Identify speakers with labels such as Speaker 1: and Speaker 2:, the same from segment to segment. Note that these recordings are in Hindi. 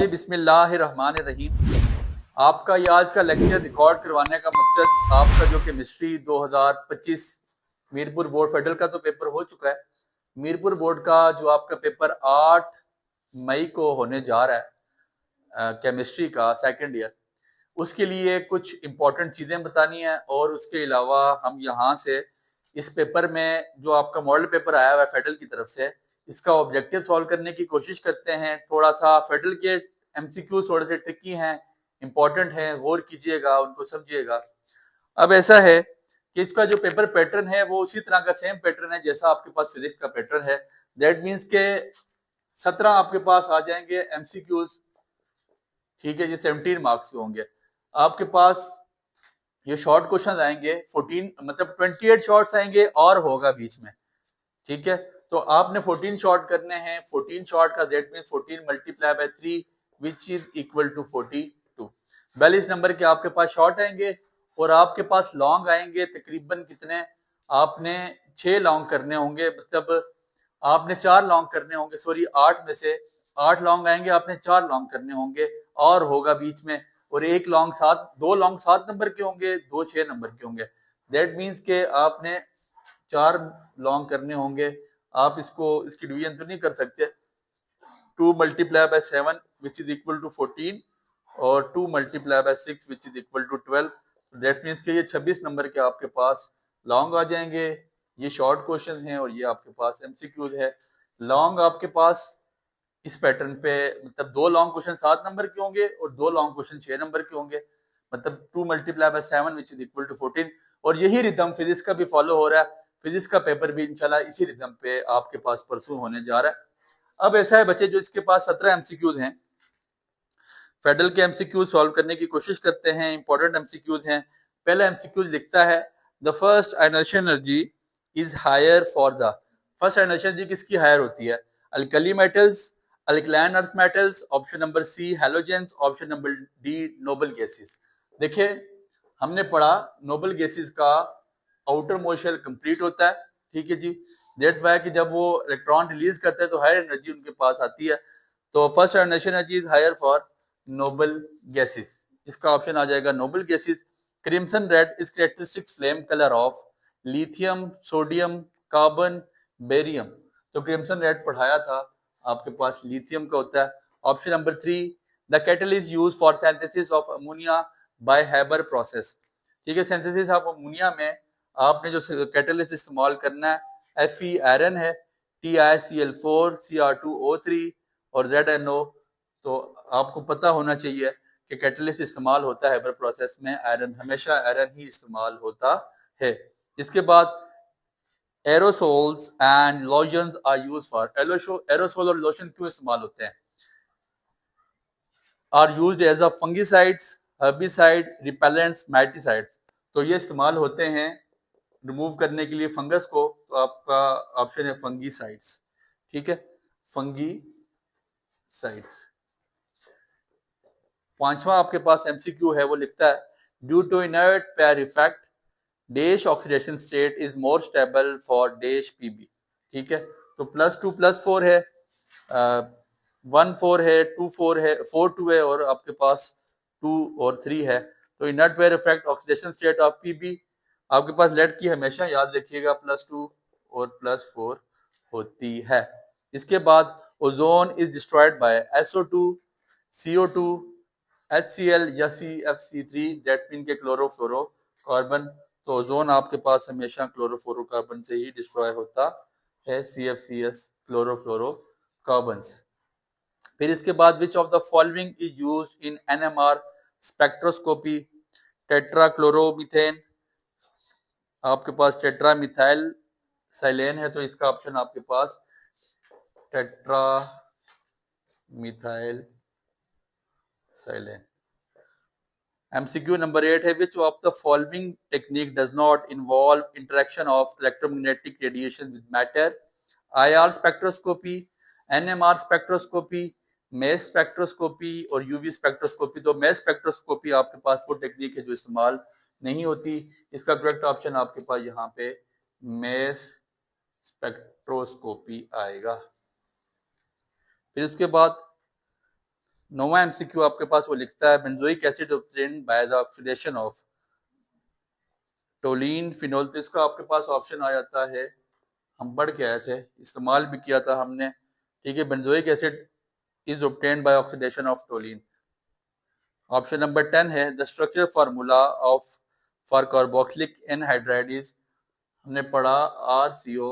Speaker 1: जी बिस्मिल्लाहिर्रहमानिर्रहीम। आपका ये आज का लेक्चर रिकॉर्ड करवाने का मकसद आपका जो केमिस्ट्री 2025 मीरपुर बोर्ड फेडरल का तो पेपर हो चुका है। मीरपुर बोर्ड का जो आपका पेपर 8 मई को होने जा रहा है केमिस्ट्री का सेकंड ईयर, उसके लिए कुछ इम्पोर्टेंट चीज़ें बतानी है। और उसके अलावा हम यहाँ से इस पेपर में जो आपका मॉडल पेपर आया हुआ है फेडरल की तरफ से, इसका ऑब्जेक्टिव सॉल्व करने की कोशिश करते हैं। थोड़ा सा फेडरल के एमसीक्यू थोड़े से ट्रिकी हैं, इंपॉर्टेंट हैं, गौर कीजिएगा, उनको समझिएगा। अब ऐसा है कि इसका जो पेपर पैटर्न है वो उसी तरह का सेम पैटर्न है जैसा आपके पास फिजिक्स का पैटर्न है। दैट मीन्स के 17 आपके पास आ जाएंगे एमसीक्यूज, ठीक है जी, 17 मार्क्स के होंगे आपके पास। ये शॉर्ट क्वेश्चन आएंगे 14, मतलब 28 शॉर्ट्स आएंगे और होगा बीच में, ठीक है। तो आपने 14 शॉर्ट करने हैं। 14 शॉर्ट का that mean 14 multiply by 3 which is equal to 42। 42 number के आपके पास शॉर्ट आएंगे और आपके पास लॉन्ग आएंगे तकरीबन कितने, आपने 6 लॉन्ग करने होंगे, मतलब आपने 4 लॉन्ग करने होंगे, सॉरी 8 में से 8 लॉन्ग आएंगे, आपने 4 लॉन्ग करने होंगे और होगा बीच में। और एक लॉन्ग 7, 2 लॉन्ग 7 नंबर के होंगे, 2 6 नंबर के होंगे। दैट मीन्स के आपने 4 लॉन्ग करने होंगे। आप इसकी डिवीजन तो नहीं कर सकते। 2 multiply by 7 which is equal to 14 और 2 multiply by 6 which is equal to 12। That means के ये 26 नंबर के आपके पास लॉन्ग आ जाएंगे। ये शॉर्ट क्वेश्चन हैं और ये आपके पास एमसीक्यूज है। लॉन्ग आपके पास इस पैटर्न पे, मतलब 2 लॉन्ग क्वेश्चन 7 नंबर के होंगे और 2 लॉन्ग क्वेश्चन 6 नंबर के होंगे, मतलब 2 multiply by 7 which is equal to 14। और यही रिदम फिजिक्स का भी फॉलो हो रहा है। फिजिक्स का पेपर भी इंशाल्लाह इसी रिदम पे आपके पास परसों होने जा रहा है। अब ऐसा है बच्चे, जो इसके पास 17 एमसीक्यूज हैं, फेडरल के एमसीक्यूज सॉल्व करने की कोशिश करते हैं। इंपॉर्टेंट एमसीक्यूज हैं। पहला एमसीक्यूज लिखता है the first ionisation energy is higher for the, first ionisation energy किसकी हायर होती है? Alkali metals, alkaline earth metals, option number C halogens, option number D noble gases. देखिए हमने पढ़ा नोबल गैसेस का आउटर मोस्ट शेल कंप्लीट होता है, ठीक है जी। दैट्स व्हाई कि जब वो इलेक्ट्रॉन रिलीज करते हैं तो हायर एनर्जी उनके पास आती है। तो first ionisation energy is higher for noble gases, इसका ऑप्शन आ जाएगा noble gases. Crimson red is characteristic flame colour of lithium, sodium, carbon, barium. तो क्रिम्सन रेड पढ़ाया था, आपके पास लिथियम का होता है। Option number 3 the catalyst is use for synthesis of ammonia by Haber process, ठीक है। सिंथेसिस ऑफ अमोनिया में आपने जो कैटलिस्ट इस्तेमाल करना है, Fe आयरन है, TiCl4, Cr2O3 और ZNO। तो आपको पता होना चाहिए कि कैटलिस्ट इस्तेमाल होता है हैबर प्रोसेस में, आयरन, हमेशा आयरन ही इस्तेमाल होता है। इसके बाद aerosols and lotions are use for, aerosol और लोशन क्यों इस्तेमाल होते हैं? Are used as a fungicides, herbicide, repellents, miticides. तो ये इस्तेमाल होते हैं रिमूव करने के लिए फंगस को। तो आपका ऑप्शन है फंगीसाइड्स, ठीक है, फंगीसाइड्स। पांचवा आपके पास एमसीक्यू है, वो लिखता है due to inert pair effect dash oxidation state is more stable for dash Pb, ठीक है। तो +2 +4 है, 1 4 है, 2 4 है, 4 2 है और आपके पास 2 और 3 है। तो inert pair effect oxidation state of Pb, आपके पास लेड की हमेशा याद रखिएगा +2 और +4 होती है। इसके बाद ozone is destroyed by SO2, CO2, HCl या CFC3, दैट मीन के क्लोरोफ्लोरोकार्बन। तो ओजोन आपके पास हमेशा क्लोरोफ्लोरोकार्बन से ही डिस्ट्रॉय होता है, CFCs क्लोरोफ्लोरोकार्बन्स। फिर इसके बाद which of the following is used in NMR spectroscopy? Tetrachloromethane, आपके पास टेट्रा मिथाइल साइलेन है, तो इसका ऑप्शन आपके पास टेट्रा मिथाइल साइलेन। एमसीक्यू नंबर 8 है विच of the following technique does not involve interaction of electromagnetic radiation with matter? IR spectroscopy, NMR spectroscopy, mess spectroscopy और UV स्पेक्ट्रोस्कोपी। तो मेस स्पेक्ट्रोस्कोपी आपके पास वो टेक्निक है जो इस्तेमाल नहीं होती। इसका करेक्ट ऑप्शन आपके पास यहाँ पे मेस स्पेक्ट्रोस्कोपी आएगा। फिर उसके बाद नोवा एमसीक्यू आपके पास वो लिखता है benzoic acid obtained by the oxidation of toluene phenol. तो इसका आपके पास ऑप्शन आ जाता है, हम पढ़ के आए थे, इस्तेमाल भी किया था हमने, ठीक है। Benzoic acid is obtained by oxidation of toluene. Option number 10 है the structure formula of for carboxylic anhydride is, हमने पढ़ा RCO,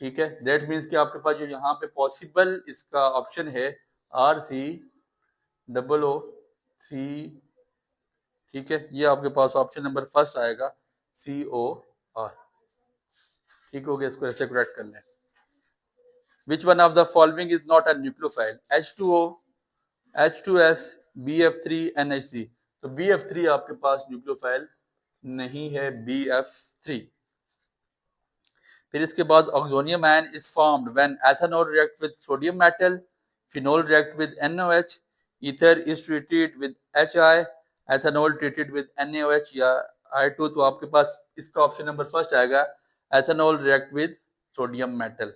Speaker 1: ठीक है। दैट मीन्स कि आपके पास जो यहाँ पे पॉसिबल इसका ऑप्शन है RCOO, ठीक है। ये आपके पास ऑप्शन नंबर फर्स्ट आएगा COR, ठीक हो गया। इसको ऐसे करेक्ट कर लें। विच one of the following is not a nucleophile? H2O, H2S, BF3, NH3। तो BF3 आपके पास न्यूक्लियोफाइल नहीं है, BF3। फिर इसके बाद oxonium ion is formed when ethanol react with sodium metal, phenol react with NOH, ether is treated with HI, ethanol treated with NaOH या I2। तो आपके पास इसका ऑप्शन नंबर फर्स्ट आएगा ethanol react with sodium metal.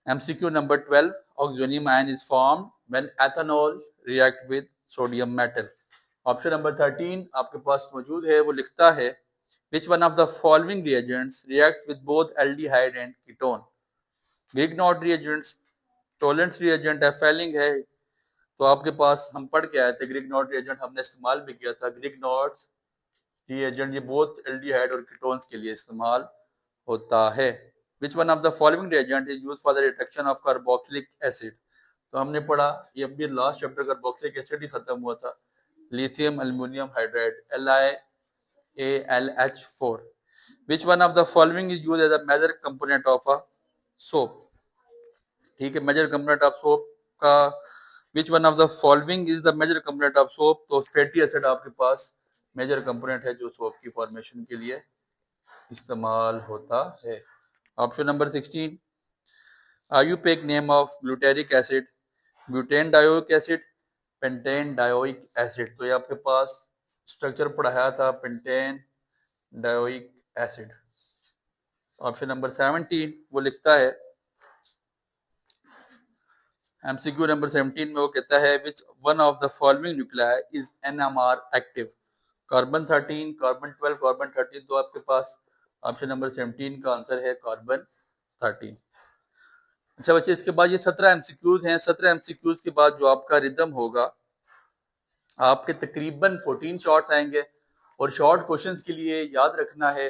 Speaker 1: MCQ number 12, oxonium ion is formed when ethanol react with sodium metal. Option number 13 आपके पास मौजूद है, वो लिखता है which one of the following reagents reacts with both aldehyde and ketone? Grignard reagents, Tollens reagent है, Fehling है। तो आपके पास हम पढ़ के आए थे Grignard reagent, हमने इस्तेमाल भी किया था। Grignard reagent ये both aldehyde और ketones के लिए इस्तेमाल होता है। Which one of the following reagent is used for the reduction of carboxylic acid? तो हमने पढ़ा, ये अभी लास्ट चैप्टर कार्बोक्सिलिक एसिड ही खत्म हुआ था। Lithium aluminium hydride LiAlH4। Which one of the following is used as a major component of a soap? ठीक है, मेजर कंपोनेंट ऑफ सोप का which one of the following is the major component of soap? तो फैटी एसिड आपके पास मेजर कंपोनेंट है जो सोप की फॉर्मेशन के लिए इस्तेमाल होता है। Option number 16, IUPAC name of glutaric acid, butane dioic acid, pentane dioic acid. तो ये आपके पास स्ट्रक्चर पढ़ाया था pentane dioic acid. Option number 17 वो लिखता है MCQ नंबर 17 में वो कहता है विच one of the following nuclei is NMR active? Carbon 13, carbon 12, carbon 13। तो आपके पास ऑप्शन नंबर 17 का आंसर है कार्बन 13। अच्छा बच्चे, इसके बाद ये 17 MCQs हैं। 17 MCQs के बाद जो आपका रिदम होगा, आपके तकरीबन 14 शॉर्ट्स आएंगे। और शॉर्ट क्वेश्चंस के लिए याद रखना है,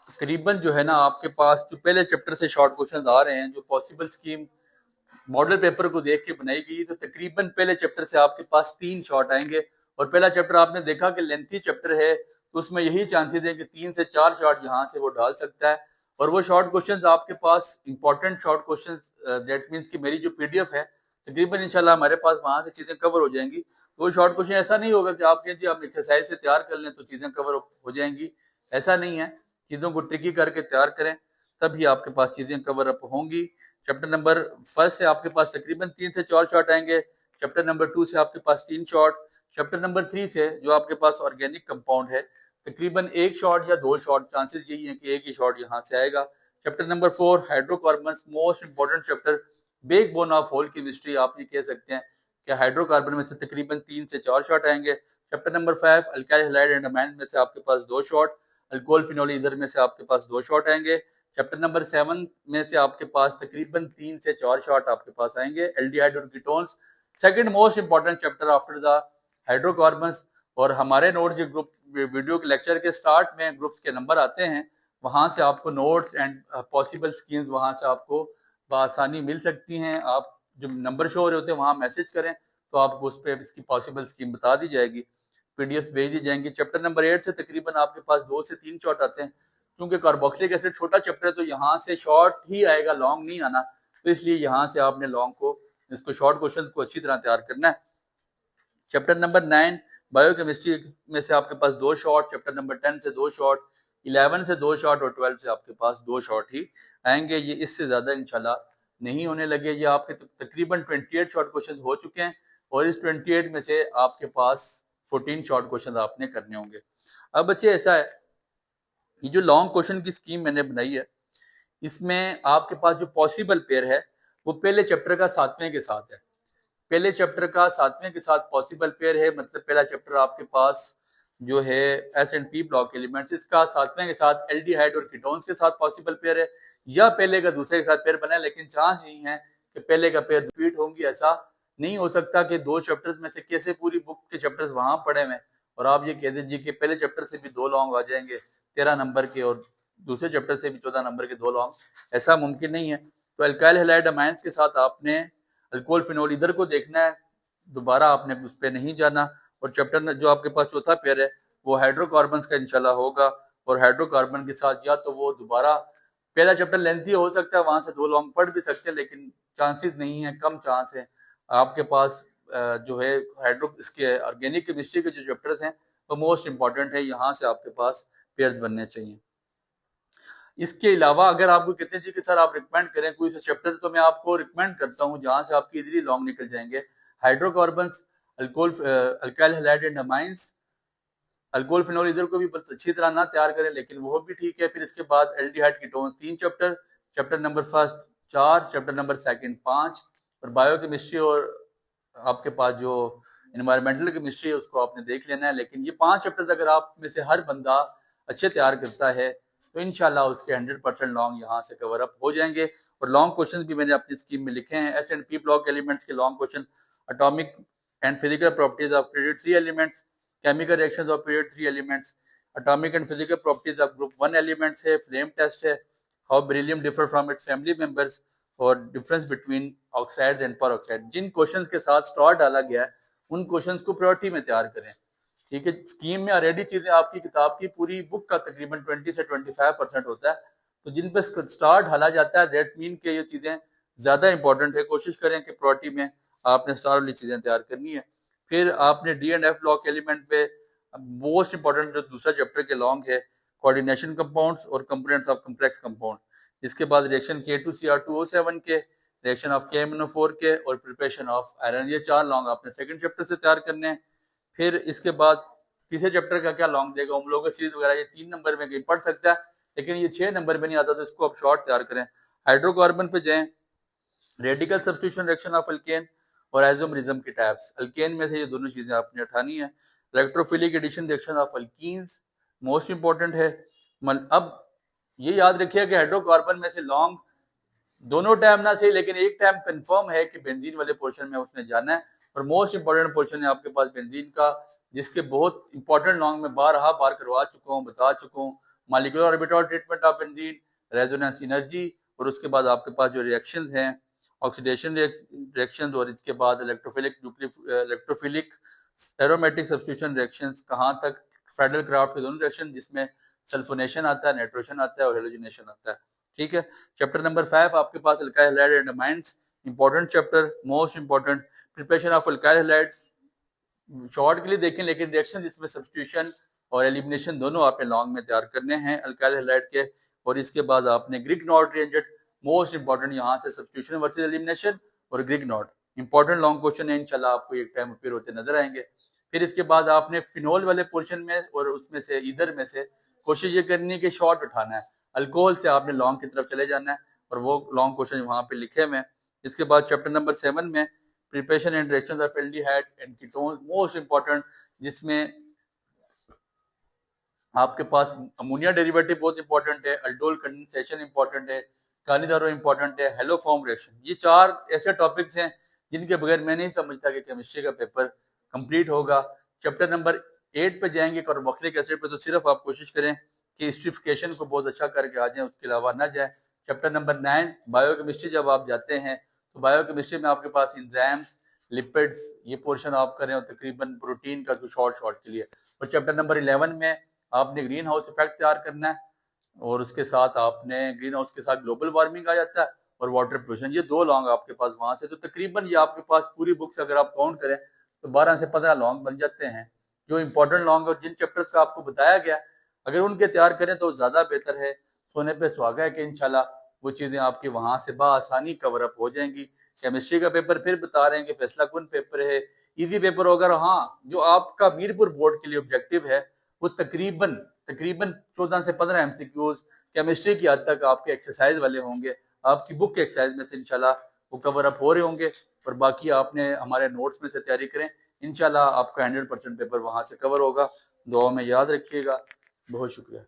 Speaker 1: तकरीबन जो है ना आपके पास जो पहले चैप्टर से शॉर्ट क्वेश्चंस आ रहे हैं, जो पॉसिबल स्कीम मॉडल पेपर को देख के बनाई गई, तो तकरीबन पहले चैप्टर से आपके पास 3 शॉर्ट आएंगे। और पहला चैप्टर आपने देखा कि लेंथी चैप्टर है, तो उसमें यही चांसेस है कि 3 से 4 शॉर्ट यहाँ से वो डाल सकता है। और वो शॉर्ट क्वेश्चंस आपके पास important short questions, that means कि मेरी जो PDF है तकरीबन इंशाल्लाह हमारे पास वहां से चीजें कवर हो जाएंगी। तो वो शॉर्ट क्वेश्चन ऐसा नहीं होगा कि आप कहें जी आप एक्सरसाइज से तैयार कर लें तो चीजें कवर हो जाएंगी, ऐसा नहीं है। चीजों को ट्रिकी करके तैयार करें, तभी आपके पास चीजें कवर अप होंगी। चैप्टर नंबर फर्स्ट से आपके पास तकरीबन 3 से 4 शॉट आएंगे। चैप्टर नंबर 2 से आपके पास 3 शॉट। चैप्टर नंबर 3 से जो आपके पास ऑर्गेनिक कंपाउंड है, तकरीबन 1 शॉट या 2 शॉट, चांसेस यही है कि एक ही शॉट यहाँ से आएगा। Chapter number 4 hydrocarbon, most important chapter, backbone of whole chemistry आप ये कह सकते हैं कि हाइड्रोकार्बन में से तकरीबन 3 से 4 शॉट आएंगे। Chapter number 5 alkyl halide and amine में से आपके पास 2 शॉट, अल्कोहल फिनोल ईथर में से आपके पास 2 शॉट आएंगे। चैप्टर नंबर 7 में से आपके पास तकरीबन 3 से 4 शॉट आपके पास आएंगे, एल्डिहाइड और ketones, second most important chapter after the hydrocarbons. और हमारे नोट्स जो ग्रुप वीडियो के लेक्चर के स्टार्ट में ग्रुप्स के नंबर आते हैं, वहां से आपको नोट्स एंड पॉसिबल स्कीम्स वहां से आपको बआसानी मिल सकती हैं। आप जो नंबर शो हो रहे होते हैं वहां मैसेज करें तो आपको उस पर इसकी पॉसिबल स्कीम बता दी जाएगी, PDF भेज दी जाएंगी। चैप्टर नंबर 8 से तकरीबन आपके पास 2 से 3 शॉट आते हैं। क्योंकि कार्बोक्सिलिक एसिड छोटा चैप्टर है तो यहाँ से शॉर्ट ही आएगा, लॉन्ग नहीं आना, तो इसलिए यहाँ से आपने लॉन्ग को, इसको शॉर्ट क्वेश्चन को अच्छी तरह तैयार करना है। चैप्टर नंबर 9 बायोकेमिस्ट्री में से आपके पास 2 शॉर्ट, चैप्टर नंबर 10 से 2 शॉर्ट, 11 से 2 शॉर्ट और 12 से आपके पास 2 शॉर्ट ही आएंगे। ये इससे ज्यादा इंशाल्लाह नहीं होने लगे। ये आपके तकरीबन 28 शॉर्ट क्वेश्चन हो चुके हैं और इस 28 में से आपके पास 14 शॉर्ट क्वेश्चन आपने करने होंगे। अब बच्चे ऐसा है, ये जो लॉन्ग क्वेश्चन की स्कीम मैंने बनाई है, इसमें आपके पास जो पॉसिबल पेयर है वो पहले चैप्टर का 7वें के साथ है। पहले चैप्टर का 7वें के साथ पॉसिबल पेयर है, मतलब पहला चैप्टर आपके पास जो है S&P ब्लॉक एलिमेंट्स, इसका 7वें के साथ एल्डिहाइड और कीटोन्स के साथ पॉसिबल पेयर है, या पहले का दूसरे के साथ पेयर बना है, लेकिन चांस नहीं है कि पहले का पेयर रिपीट होंगी। ऐसा नहीं हो सकता कि 2 चैप्टर्स में से कैसे पूरी बुक के चैप्टर्स वहां पड़े हुए और आप ये कह दीजिए कि पहले चैप्टर से भी 2 लॉन्ग आ जाएंगे 13 नंबर के और दूसरे चैप्टर से भी 14 नंबर के 2 लॉन्ग, ऐसा मुमकिन नहीं है। तो अल्काइल हैलाइड अमाइंस के साथ आपने अल्कोहल फिनोल इधर को देखना है, दोबारा आपने उस पर नहीं जाना। और चैप्टर जो आपके पास चौथा पेयर है वो हाइड्रोकार्बन का इंशाल्लाह होगा, और हाइड्रोकार्बन के साथ या तो वो दोबारा पहला चैप्टर लेंथी हो सकता है, वहां से 2 लॉन्ग पढ़ भी सकते हैं, लेकिन चांसेस नहीं है, कम चांस है। आपके पास जो है हाइड्रो इसके ऑर्गेनिक केमिस्ट्री के जो चैप्टर्स हैं वो मोस्ट इंपॉर्टेंट है, यहाँ से आपके पास पेयर्स बनने चाहिए। इसके अलावा अगर आपको कहते हैं जी कि सर आप रिकमेंड करें कोई सा चैप्टर, तो मैं आपको रिकमेंड करता हूँ जहां से आपकी इजीली लॉन्ग निकल जाएंगे, hydrocarbons, alkyl halide and amines, alcohol phenol इधर को भी अच्छी तरह ना तैयार करें, लेकिन वो भी ठीक है। फिर इसके बाद aldehyde ketone 3 chapter, chapter number first 4, chapter number second 5, और बायोकेमिस्ट्री और आपके पास जो इन्वायरमेंटल केमिस्ट्री है उसको आपने देख लेना है। लेकिन ये 5 चैप्टर्स अगर आप में से हर बंदा अच्छे तैयार करता है तो इंशाल्लाह उसके 100% लॉन्ग यहाँ से कवर अप हो जाएंगे। और लॉन्ग क्वेश्चन भी मैंने अपनी स्कीम में लिखे हैं, S&P ब्लॉक एलिमेंट्स के long question, atomic and physical properties of period 3 elements, chemical reactions of period 3 elements, atomic and physical properties of group 1 elements है, फ्लेम टेस्ट है, how beryllium differ from its family members, और डिफरेंस बिटवीन ऑक्साइड एंड पर ऑक्साइड। जिन क्वेश्चंस के साथ स्टार डाला गया है उन क्वेश्चंस को प्रायोरिटी में तैयार करें, ठीक है। स्कीम में ऑलरेडी चीजें आपकी किताब की पूरी बुक का तकरीबन 20 से 25% होता है, तो जिन पे स्टार ढाला जाता है दैट मीन के ये चीजें ज्यादा इंपॉर्टेंट है, कोशिश करें कि प्रायोरिटी में आपने स्टार वाली चीजें तैयार करनी है। फिर आपने D&F ब्लॉक एलिमेंट पे मोस्ट इंपॉर्टेंट जो दूसरा चैप्टर के लॉन्ग है, कोऑर्डिनेशन कंपाउंड्स और कंपोनेंट्स ऑफ कॉम्प्लेक्स कंपाउंड, इसके बाद रिएक्शन K2Cr2O7 के, रिएक्शन ऑफ KMnO4 के, और प्रिपरेशन ऑफ आयरन, ये 4 लॉन्ग आपने सेकंड चैप्टर से तैयार करने हैं। फिर इसके बाद तीसरे चैप्टर का क्या लॉन्ग देगा, होमोलॉगस सीरीज वगैरह, ये 3 नंबर में कहीं पढ़ सकता है, लेकिन ये 6 नंबर में नहीं आता, तो इसको आप शॉर्ट तैयार करें। हाइड्रोकार्बन पे जाएं, radical substitution reaction of alkane और आइसोमरिज्म के टाइप्स, अल्केन में से ये दोनों चीजें आपने उठानी है। Electrophilic addition reaction of alkenes most important है। अब ये याद रखिए कि हाइड्रोकार्बन में से लॉन्ग दोनों टाइम ना सही, लेकिन एक टाइम कंफर्म है कि बेंजीन वाले पोर्शन में उसने जाना है, और मोस्ट इंपॉर्टेंट पोर्शन है आपके पास बेंजीन का, जिसके बहुत इंपॉर्टेंट लॉन्ग में बार करवा चुका हूँ, बता चुका हूँ। Molecular orbital treatment of benzene, resonance energy, और उसके बाद आपके पास जो रिएक्शंस हैं ऑक्सीडेशन रिएक्शंस, और इसके बाद इलेक्ट्रोफिलिक एरोमेटिक सब्स्टिट्यूशन रिएक्शंस, कहाँ तक फेडरल क्राफ्ट के दोनों रिएक्शन जिसमें सल्फोनेशन आता है, नाइट्रोजन आता है और हेलोजिनेशन आता है, ठीक है। चैप्टर नंबर 5 आपके पास alkyl halide and amines, important chapter, most important. Preparation of alkyl halides short के लिए देखें, लेकिन रिएक्शन इसमें सब्स्टिट्यूशन और एलिमिनेशन दोनों आपने लॉन्ग में तैयार करने हैं अल्काइल हैलाइड के। और इसके बाद आपने Greek not reagent, most important, यहाँ से सब्स्टिट्यूशन वर्सेस एलिमिनेशन और Greek not, important long question है, इंशाल्लाह आपको एक टाइम अपेयर होते नजर आएंगे। फिर इसके बाद आपने फिनोल वाले पोर्शन में और उसमें से इधर में से कोशिश ये करनी है कि शॉर्ट उठाना है, अल्कोहल से आपने लॉन्ग की तरफ चले जाना है, और वो लॉन्ग क्वेश्चन वहां पे लिखे हुए हैं। इसके बाद चैप्टर नंबर 7 में preparation and reactions of aldehyde and ketone, most important, जिसमें आपके पास अमोनिया डेरिवेटिव बहुत इंपॉर्टेंट है, अल्डोल कंडेंसेशन इंपॉर्टेंट है, कानिदारो इंपॉर्टेंट है, हेलो फॉर्म रिएक्शन, ये 4 ऐसे टॉपिक्स हैं जिनके बगैर मैं नहीं समझता कि केमिस्ट्री का पेपर कंप्लीट होगा। चैप्टर नंबर 8 पे जाएंगे कार्बोक्सिलिक एसिड पे, तो सिर्फ आप कोशिश करें कि हिस्ट्रिफिकेशन को बहुत अच्छा करके आ जाएं, उसके अलावा ना जाए। चैप्टर नंबर 9 बायोकेमिस्ट्री जब आप जाते हैं तो बायोकेमिस्ट्री में आपके पास इंजाइम्स, लिपिड्स, ये पोर्शन आप करें, और तकरीबन प्रोटीन का कुछ शॉर्ट के लिए। और चैप्टर नंबर 11 में आपने ग्रीन हाउस इफेक्ट तैयार करना है, और उसके साथ आपने ग्रीन हाउस के साथ ग्लोबल वार्मिंग आ जाता है और वाटर पोल्यूशन, ये 2 लॉन्ग आपके पास वहां से, तो तकरीबन ये आपके पास पूरी बुक्स अगर आप काउंट करें तो 12 से 15 लॉन्ग बन जाते हैं, जो इंपॉर्टेंट लॉन्ग और जिन चैप्टर्स का आपको बताया गया अगर उनके तैयार करें तो ज्यादा बेहतर है। सोने पे सुहागा है कि इंशाल्लाह वो चीजें आपकी वहां से बआसानी कवर अप हो जाएंगी। केमिस्ट्री का पेपर फिर बता रहे हैं कि फैसला कुन पेपर है, इजी पेपर होगा। हाँ, जो आपका मीरपुर बोर्ड के लिए ऑब्जेक्टिव है वो तकरीबन 14 से 15 एमसीक्यूज केमिस्ट्री की हद तक आपके एक्सरसाइज वाले होंगे, आपकी बुक के एक्सरसाइज में से इंशाल्लाह वो कवर अप हो रहे होंगे, और बाकी आपने हमारे नोट्स में से तैयारी करें। इंशाल्लाह आपका 100% पेपर वहां से कवर होगा। दुआ में याद रखिएगा। बहुत शुक्रिया।